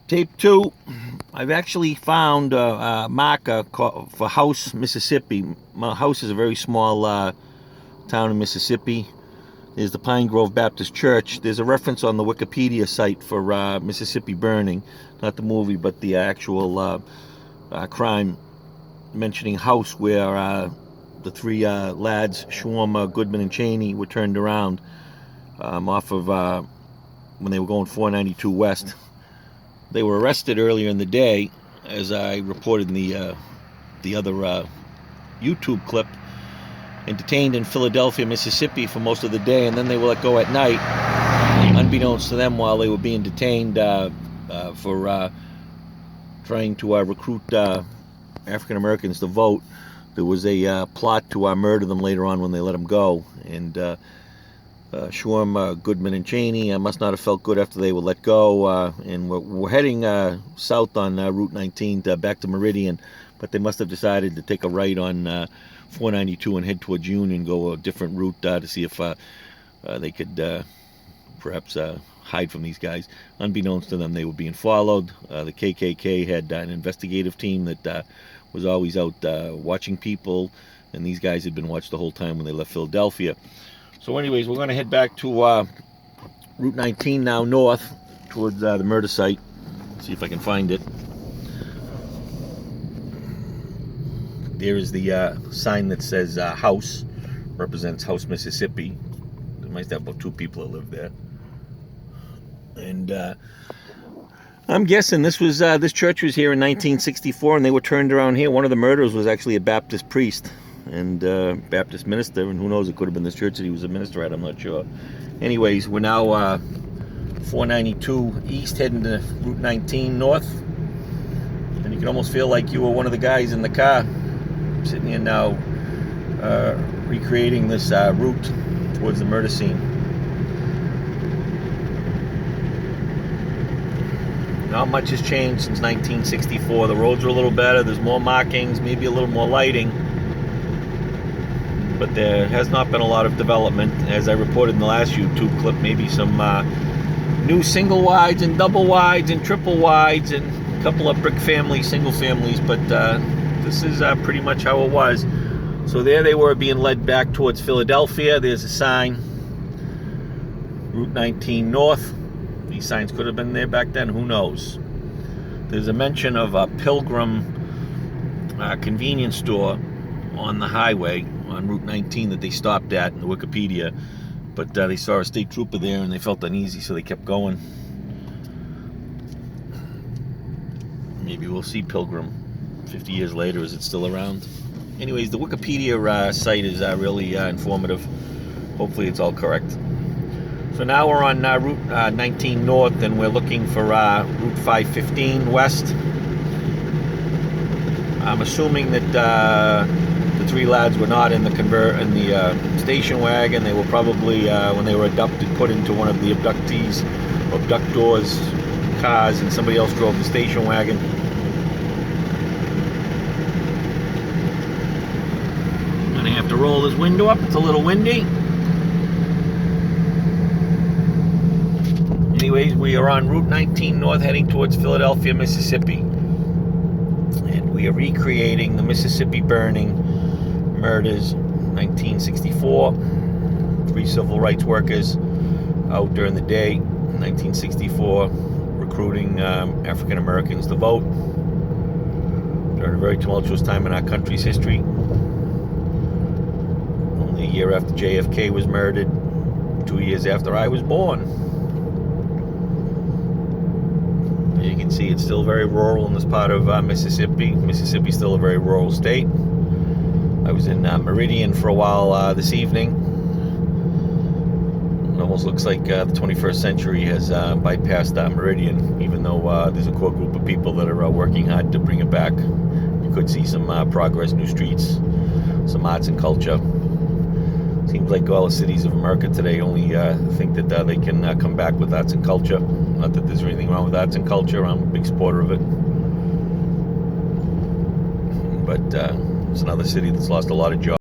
Tape 2, I've actually found a marker for House, Mississippi. House is a very small town in Mississippi. There's the Pine Grove Baptist Church. There's a reference on the Wikipedia site for Mississippi Burning, not the movie, but the actual crime, mentioning House, where the three lads, Schwermer, Goodman, and Chaney, were turned around off of when they were going 492 West. They were arrested earlier in the day, as I reported in the other YouTube clip, and detained in Philadelphia, Mississippi for most of the day, and then they were let go at night, unbeknownst to them, while they were being detained for trying to recruit African Americans to vote. There was a plot to murder them later on when they let them go, and Schwermer, Goodman, and Chaney must not have felt good after they were let go, and we're heading south on Route 19 back to Meridian, but they must have decided to take a right on 492 and head towards Union, go a different route to see if they could perhaps hide from these guys. Unbeknownst to them, they were being followed. The KKK had an investigative team that was always out watching people, and these guys had been watched the whole time when they left Philadelphia. So anyways, we're going to head back to Route 19 now, north, towards the murder site. See if I can find it. There is the sign that says House, represents House, Mississippi. There might have about 2 people that live there. And I'm guessing this church was here in 1964, and they were turned around here. One of the murderers was actually a Baptist priest and Baptist minister, and who knows, it could have been this church that he was a minister at, I'm not sure. Anyways, we're now 492 east, heading to Route 19 north, and you can almost feel like you were one of the guys in the car, sitting here now, recreating this route towards the murder scene. Not much has changed since 1964. The roads are a little better, there's more markings, maybe a little more lighting, but there has not been a lot of development. As I reported in the last YouTube clip, maybe some new single wides and double wides and triple wides and a couple of brick families, single families, but this is pretty much how it was. So there they were, being led back towards Philadelphia. There's a sign, Route 19 north. These signs could have been there back then, who knows. There's a mention of a Pilgrim convenience store on the highway on Route 19 that they stopped at in the Wikipedia, but they saw a state trooper there and they felt uneasy, so they kept going. Maybe we'll see Pilgrim 50 years later. Is it still around? Anyways, the Wikipedia site is really informative. Hopefully it's all correct. So now we're on Route 19 north, and we're looking for Route 515 west. I'm assuming that the 3 lads were not in the station wagon. They were probably, when they were abducted, put into one of the abductees' cars, and somebody else drove the station wagon. Gonna have to roll this window up, it's a little windy. Anyways, we are on Route 19 north, heading towards Philadelphia, Mississippi. And we are recreating the Mississippi burning murders, 1964. 3 civil rights workers out during the day, 1964, recruiting African Americans to vote during a very tumultuous time in our country's history. Only a year after JFK was murdered, 2 years after I was born. You can see it's still very rural in this part of Mississippi. Mississippi's still a very rural state. I was in Meridian for a while this evening. It almost looks like the 21st century has bypassed Meridian, even though there's a core group of people that are working hard to bring it back. You could see some progress, new streets, some arts and culture. Seems like all the cities of America today only think that they can come back with arts and culture. Not that there's anything wrong with arts and culture. I'm a big supporter of it. But it's another city that's lost a lot of jobs.